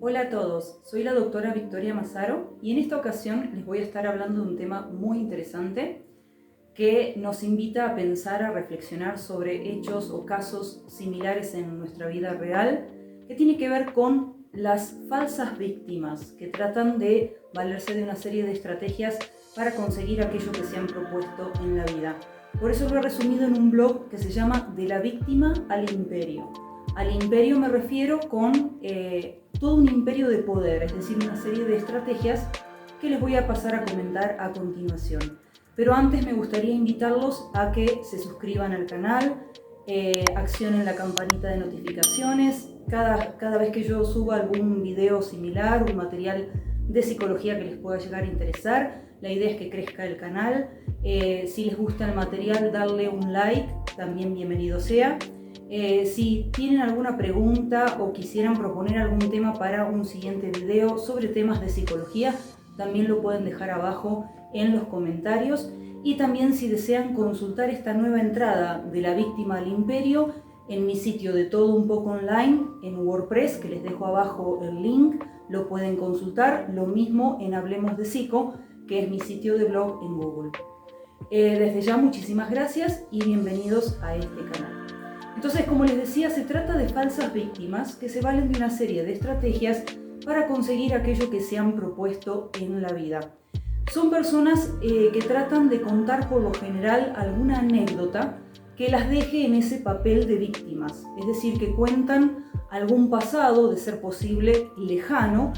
Hola a todos, soy la doctora Victoria Mazzaro y en esta ocasión les voy a estar hablando de un tema muy interesante que nos invita a pensar, a reflexionar sobre hechos o casos similares en nuestra vida real, que tiene que ver con las falsas víctimas que tratan de valerse de una serie de estrategias para conseguir aquello que se han propuesto en la vida. Por eso lo he resumido en un blog que se llama De la víctima al imperio. Al imperio me refiero con todo un imperio de poder, es decir, una serie de estrategias que les voy a pasar a comentar a continuación. Pero antes me gustaría invitarlos a que se suscriban al canal, accionen la campanita de notificaciones. Cada vez que yo suba algún video similar, un material de psicología que les pueda llegar a interesar, la idea es que crezca el canal. Si les gusta el material, darle un like, también bienvenido sea. Si tienen alguna pregunta o quisieran proponer algún tema para un siguiente video sobre temas de psicología, también lo pueden dejar abajo en los comentarios. Y también si desean consultar esta nueva entrada de la víctima al imperio en mi sitio de Todo Un Poco Online en WordPress, que les dejo abajo el link, lo pueden consultar. Lo mismo en Hablemos de Psico, que es mi sitio de blog en Google. Desde ya muchísimas gracias y bienvenidos a este canal. Entonces, como les decía, se trata de falsas víctimas que se valen de una serie de estrategias para conseguir aquello que se han propuesto en la vida. Son personas que tratan de contar por lo general alguna anécdota que las deje en ese papel de víctimas, es decir, que cuentan algún pasado, de ser posible lejano,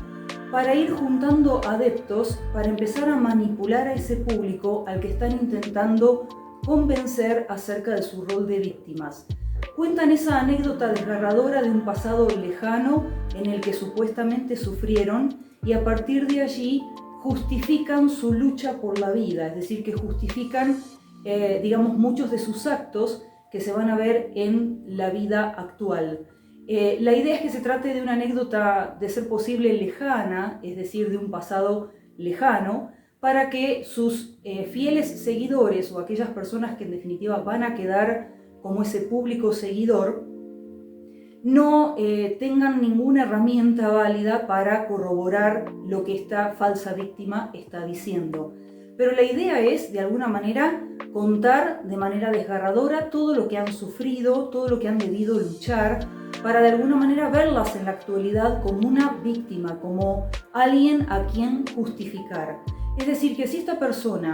para ir juntando adeptos, para empezar a manipular a ese público al que están intentando convencer acerca de su rol de víctimas. Cuentan esa anécdota desgarradora de un pasado lejano en el que supuestamente sufrieron y a partir de allí justifican su lucha por la vida, es decir, que justifican, muchos de sus actos que se van a ver en la vida actual. La idea es que se trate de una anécdota de ser posible lejana, es decir, de un pasado lejano, para que sus fieles seguidores o aquellas personas que en definitiva van a quedar como ese público seguidor, no tengan ninguna herramienta válida para corroborar lo que esta falsa víctima está diciendo. Pero la idea es, de alguna manera, contar de manera desgarradora todo lo que han sufrido, todo lo que han debido luchar, para de alguna manera verlas en la actualidad como una víctima, como alguien a quien justificar. Es decir, que si esta persona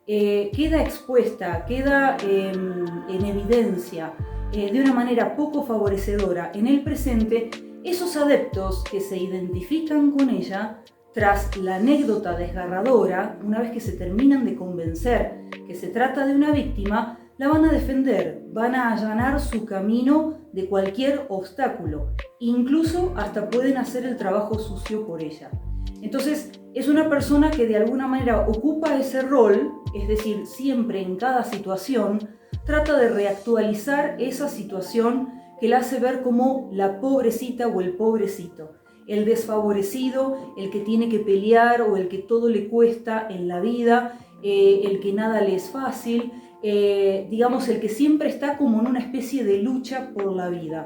queda expuesta, queda en evidencia de una manera poco favorecedora en el presente, esos adeptos que se identifican con ella, tras la anécdota desgarradora, una vez que se terminan de convencer que se trata de una víctima, la van a defender, van a allanar su camino de cualquier obstáculo, incluso hasta pueden hacer el trabajo sucio por ella. Entonces, es una persona que de alguna manera ocupa ese rol, es decir, siempre en cada situación, trata de reactualizar esa situación que la hace ver como la pobrecita o el pobrecito, el desfavorecido, el que tiene que pelear o el que todo le cuesta en la vida, el que nada le es fácil, el que siempre está como en una especie de lucha por la vida.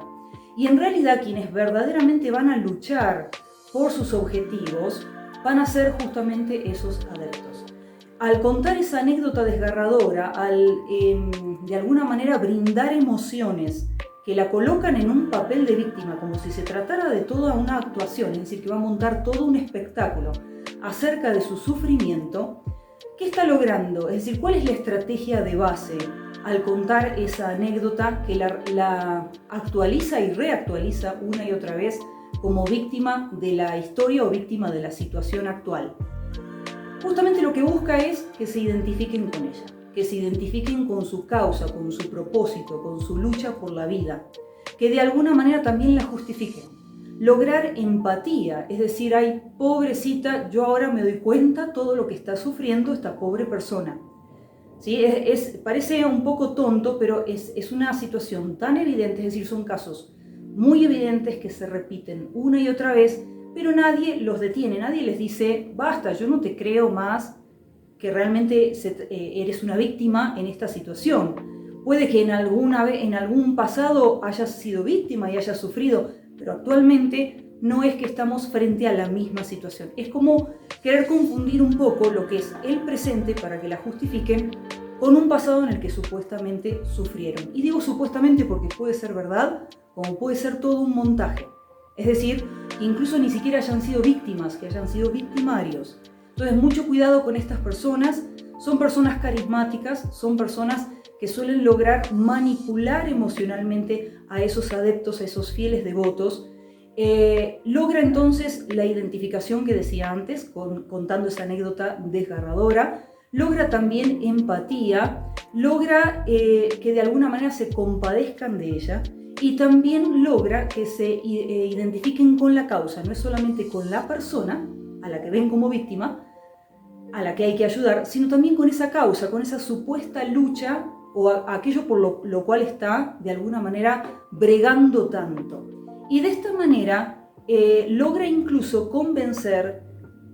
Y en realidad quienes verdaderamente van a luchar por sus objetivos van a ser justamente esos adeptos. Al contar esa anécdota desgarradora, al de alguna manera brindar emociones que la colocan en un papel de víctima, como si se tratara de toda una actuación, es decir, que va a montar todo un espectáculo acerca de su sufrimiento, ¿qué está logrando? Es decir, ¿cuál es la estrategia de base al contar esa anécdota que la actualiza y reactualiza una y otra vez como víctima de la historia o víctima de la situación actual? Justamente lo que busca es que se identifiquen con ella, que se identifiquen con su causa, con su propósito, con su lucha por la vida, que de alguna manera también la justifiquen. Lograr empatía, es decir, ay, pobrecita, yo ahora me doy cuenta todo lo que está sufriendo esta pobre persona. ¿Sí? Parece un poco tonto, pero es una situación tan evidente, es decir, son casos muy evidentes que se repiten una y otra vez, pero nadie los detiene, nadie les dice, basta, yo no te creo más que realmente eres una víctima en esta situación. Puede que en algún pasado hayas sido víctima y hayas sufrido, pero actualmente no es que estamos frente a la misma situación. Es como querer confundir un poco lo que es el presente para que la justifiquen con un pasado en el que supuestamente sufrieron. Y digo supuestamente porque puede ser verdad, como puede ser todo un montaje. Es decir, que incluso ni siquiera hayan sido víctimas, que hayan sido victimarios. Entonces, mucho cuidado con estas personas. Son personas carismáticas, son personas que suelen lograr manipular emocionalmente a esos adeptos, a esos fieles devotos. Logra entonces la identificación que decía antes, contando esa anécdota desgarradora. Logra también empatía, logra que de alguna manera se compadezcan de ella y también logra que se identifiquen con la causa, no es solamente con la persona a la que ven como víctima, a la que hay que ayudar, sino también con esa causa, con esa supuesta lucha o aquello por lo cual está de alguna manera bregando tanto. Y de esta manera logra incluso convencer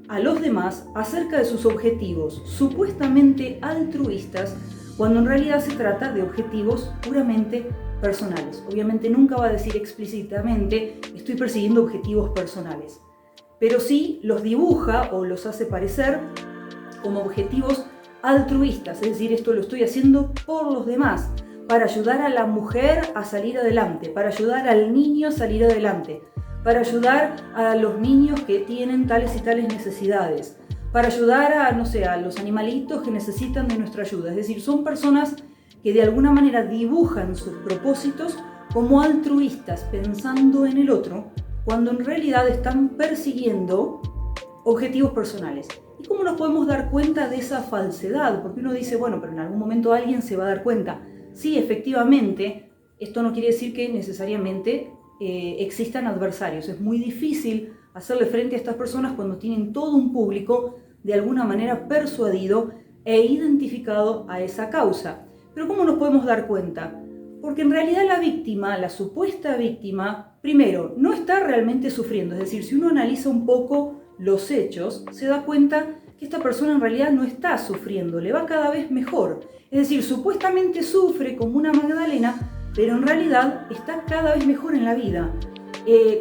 a los demás acerca de sus objetivos supuestamente altruistas, cuando en realidad se trata de objetivos puramente personales. Obviamente nunca va a decir explícitamente estoy persiguiendo objetivos personales, pero sí los dibuja o los hace parecer como objetivos altruistas, es decir, esto lo estoy haciendo por los demás, para ayudar a la mujer a salir adelante, para ayudar al niño a salir adelante, para ayudar a los niños que tienen tales y tales necesidades, para ayudar a, no sé, a los animalitos que necesitan de nuestra ayuda. Es decir, son personas que de alguna manera dibujan sus propósitos como altruistas, pensando en el otro, cuando en realidad están persiguiendo objetivos personales. ¿Y cómo nos podemos dar cuenta de esa falsedad? Porque uno dice, bueno, pero en algún momento alguien se va a dar cuenta. Sí, efectivamente, esto no quiere decir que necesariamente existan adversarios. Es muy difícil hacerle frente a estas personas cuando tienen todo un público de alguna manera persuadido e identificado a esa causa. Pero ¿cómo nos podemos dar cuenta? Porque en realidad la víctima, la supuesta víctima, primero, no está realmente sufriendo. Es decir, si uno analiza un poco los hechos, se da cuenta que esta persona en realidad no está sufriendo, le va cada vez mejor. Es decir, supuestamente sufre como una Magdalena, pero en realidad está cada vez mejor en la vida,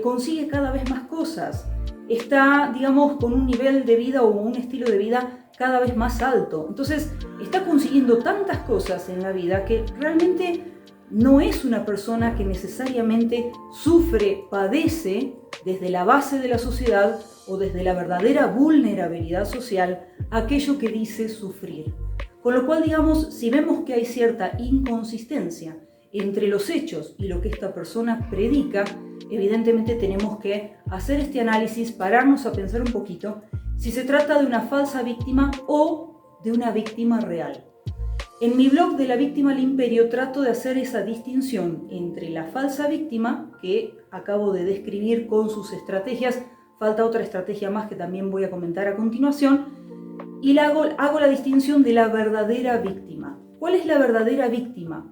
consigue cada vez más cosas, está, digamos, con un nivel de vida o un estilo de vida cada vez más alto. Entonces, está consiguiendo tantas cosas en la vida que realmente no es una persona que necesariamente sufre, padece desde la base de la sociedad o desde la verdadera vulnerabilidad social aquello que dice sufrir. Con lo cual, digamos, si vemos que hay cierta inconsistencia entre los hechos y lo que esta persona predica, evidentemente tenemos que hacer este análisis, pararnos a pensar un poquito si se trata de una falsa víctima o de una víctima real. En mi blog de La Víctima al Imperio trato de hacer esa distinción entre la falsa víctima, que acabo de describir con sus estrategias, falta otra estrategia más que también voy a comentar a continuación, y hago la distinción de la verdadera víctima. ¿Cuál es la verdadera víctima?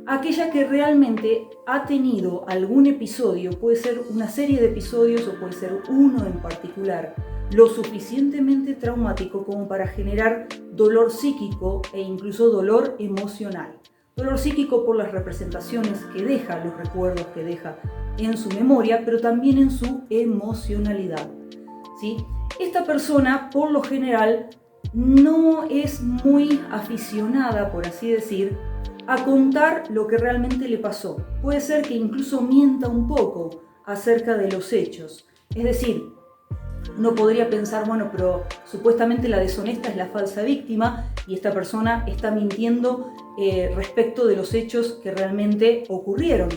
Aquella que realmente ha tenido algún episodio, puede ser una serie de episodios o puede ser uno en particular, lo suficientemente traumático como para generar dolor psíquico e incluso dolor emocional. Dolor psíquico por las representaciones que deja, los recuerdos que deja en su memoria, pero también en su emocionalidad, ¿sí? Esta persona, por lo general, no es muy aficionada, por así decir, a contar lo que realmente le pasó. Puede ser que incluso mienta un poco acerca de los hechos. Es decir, uno podría pensar, bueno, pero supuestamente la deshonesta es la falsa víctima y esta persona está mintiendo respecto de los hechos que realmente ocurrieron.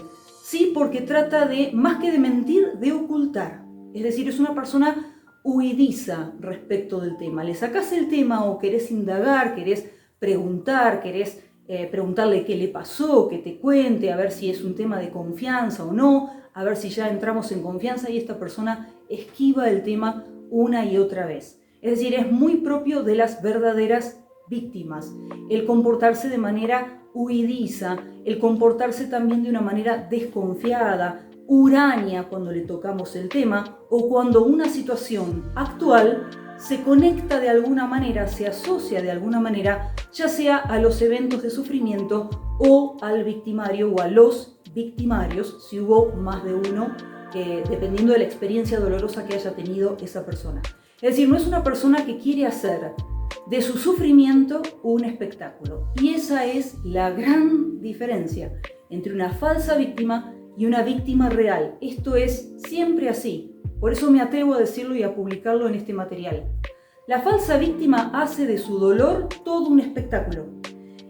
Sí, porque trata de, más que de mentir, de ocultar. Es decir, es una persona huidiza respecto del tema. Le sacás el tema o querés indagar, querés preguntar, querés preguntarle qué le pasó, que te cuente, a ver si es un tema de confianza o no, a ver si ya entramos en confianza, y esta persona esquiva el tema una y otra vez. Es decir, es muy propio de las verdaderas víctimas el comportarse de manera huidiza, el comportarse también de una manera desconfiada, huraña cuando le tocamos el tema o cuando una situación actual se conecta de alguna manera, se asocia de alguna manera, ya sea a los eventos de sufrimiento o al victimario o a los victimarios, si hubo más de uno dependiendo de la experiencia dolorosa que haya tenido esa persona. Es decir, no es una persona que quiere hacer de su sufrimiento un espectáculo. Y esa es la gran diferencia entre una falsa víctima y una víctima real. Esto es siempre así. Por eso me atrevo a decirlo y a publicarlo en este material. La falsa víctima hace de su dolor todo un espectáculo.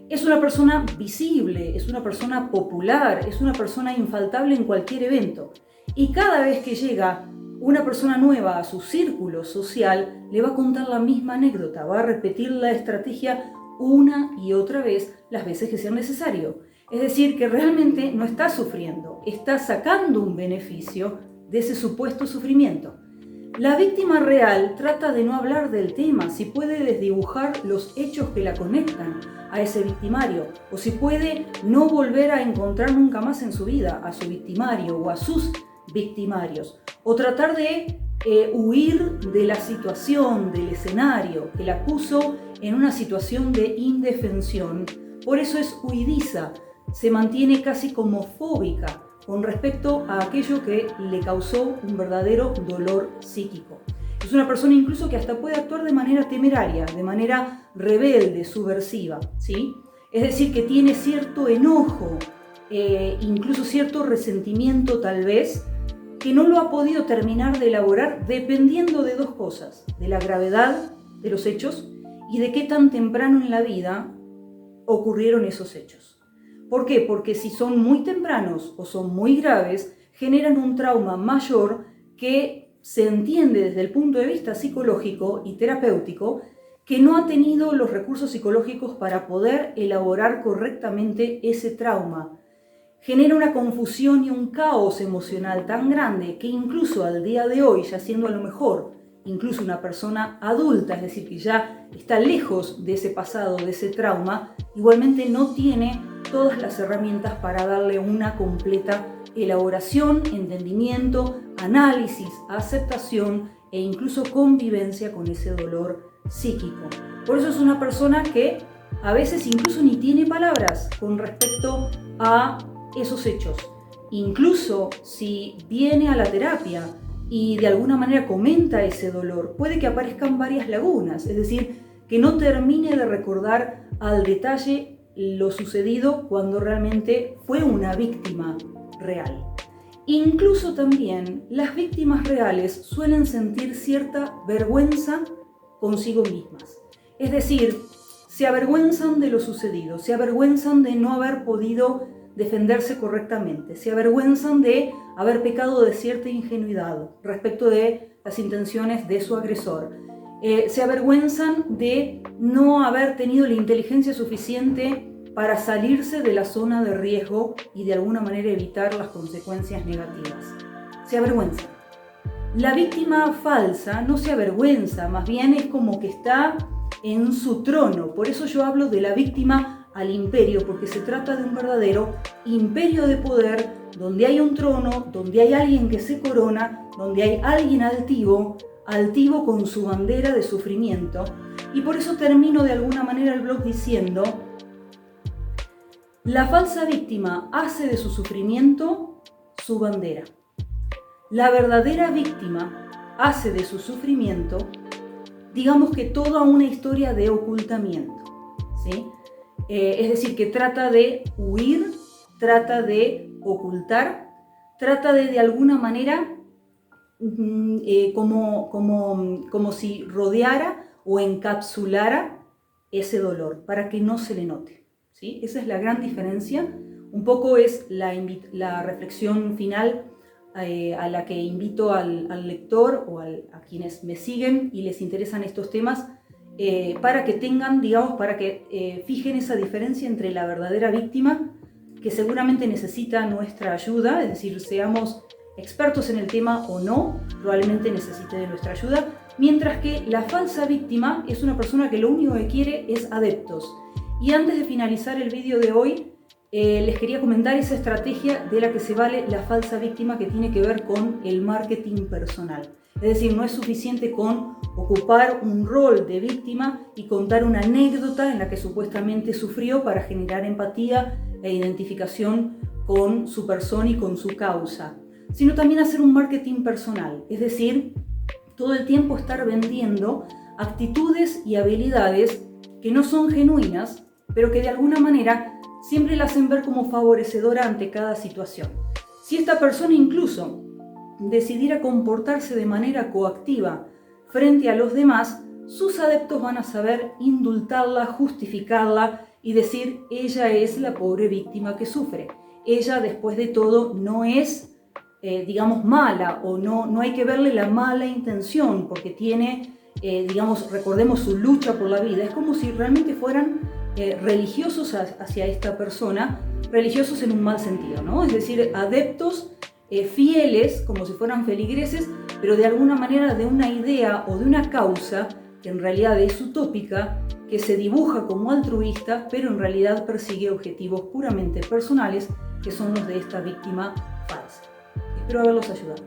Es una persona visible, es una persona popular, es una persona infaltable en cualquier evento. Y cada vez que llega una persona nueva a su círculo social, le va a contar la misma anécdota, va a repetir la estrategia una y otra vez, las veces que sea necesario. Es decir, que realmente no está sufriendo, está sacando un beneficio de ese supuesto sufrimiento. La víctima real trata de no hablar del tema, si puede desdibujar los hechos que la conectan a ese victimario, o si puede no volver a encontrar nunca más en su vida a su victimario o a sus victimarios, o tratar de huir de la situación, del escenario que la puso en una situación de indefensión. Por eso es huidiza, se mantiene casi como fóbica con respecto a aquello que le causó un verdadero dolor psíquico. Es una persona incluso que hasta puede actuar de manera temeraria, de manera rebelde, subversiva, ¿sí? Es decir, que tiene cierto enojo, incluso cierto resentimiento tal vez, que no lo ha podido terminar de elaborar dependiendo de dos cosas, de la gravedad de los hechos y de qué tan temprano en la vida ocurrieron esos hechos. ¿Por qué? Porque si son muy tempranos o son muy graves, generan un trauma mayor que se entiende desde el punto de vista psicológico y terapéutico que no ha tenido los recursos psicológicos para poder elaborar correctamente ese trauma. Genera una confusión y un caos emocional tan grande que incluso al día de hoy, ya siendo a lo mejor incluso una persona adulta, es decir, que ya está lejos de ese pasado, de ese trauma, igualmente no tiene todas las herramientas para darle una completa elaboración, entendimiento, análisis, aceptación e incluso convivencia con ese dolor psíquico. Por eso es una persona que a veces incluso ni tiene palabras con respecto a esos hechos. Incluso si viene a la terapia y de alguna manera comenta ese dolor, puede que aparezcan varias lagunas, es decir, que no termine de recordar al detalle lo sucedido cuando realmente fue una víctima real. Incluso también las víctimas reales suelen sentir cierta vergüenza consigo mismas. Es decir, se avergüenzan de lo sucedido, se avergüenzan de no haber podido defenderse correctamente, se avergüenzan de haber pecado de cierta ingenuidad respecto de las intenciones de su agresor. Se avergüenzan de no haber tenido la inteligencia suficiente para salirse de la zona de riesgo y de alguna manera evitar las consecuencias negativas. Se avergüenzan. La víctima falsa no se avergüenza, más bien es como que está en su trono. Por eso yo hablo de la víctima al imperio, porque se trata de un verdadero imperio de poder, donde hay un trono, donde hay alguien que se corona, donde hay alguien altivo con su bandera de sufrimiento. Y por eso termino de alguna manera el blog diciendo: la falsa víctima hace de su sufrimiento su bandera. La verdadera víctima hace de su sufrimiento, digamos que toda una historia de ocultamiento, ¿sí? Es decir, que trata de huir, trata de ocultar, trata de alguna manera como si rodeara o encapsulara ese dolor para que no se le note, ¿sí? Esa es la gran diferencia. Un poco es la reflexión final a la que invito al lector o a quienes me siguen y les interesan estos temas, para que tengan, digamos, para que fijen esa diferencia entre la verdadera víctima, que seguramente necesita nuestra ayuda, es decir, seamos expertos en el tema o no, probablemente necesite de nuestra ayuda, mientras que la falsa víctima es una persona que lo único que quiere es adeptos. Y antes de finalizar el vídeo de hoy, les quería comentar esa estrategia de la que se vale la falsa víctima, que tiene que ver con el marketing personal. Es decir, no es suficiente con ocupar un rol de víctima y contar una anécdota en la que supuestamente sufrió para generar empatía e identificación con su persona y con su causa. sino también hacer un marketing personal, es decir, todo el tiempo estar vendiendo actitudes y habilidades que no son genuinas, pero que de alguna manera siempre la hacen ver como favorecedora ante cada situación. Si esta persona incluso decidiera comportarse de manera coactiva frente a los demás, sus adeptos van a saber indultarla, justificarla y decir: ella es la pobre víctima que sufre. Ella, después de todo, no es, mala, o no hay que verle la mala intención porque tiene, recordemos su lucha por la vida. Es como si realmente fueran religiosos hacia esta persona, religiosos en un mal sentido, ¿no? Es decir, adeptos fieles, como si fueran feligreses, pero de alguna manera de una idea o de una causa que en realidad es utópica, que se dibuja como altruista, pero en realidad persigue objetivos puramente personales, que son los de esta víctima falsa. Espero haberlos ayudado.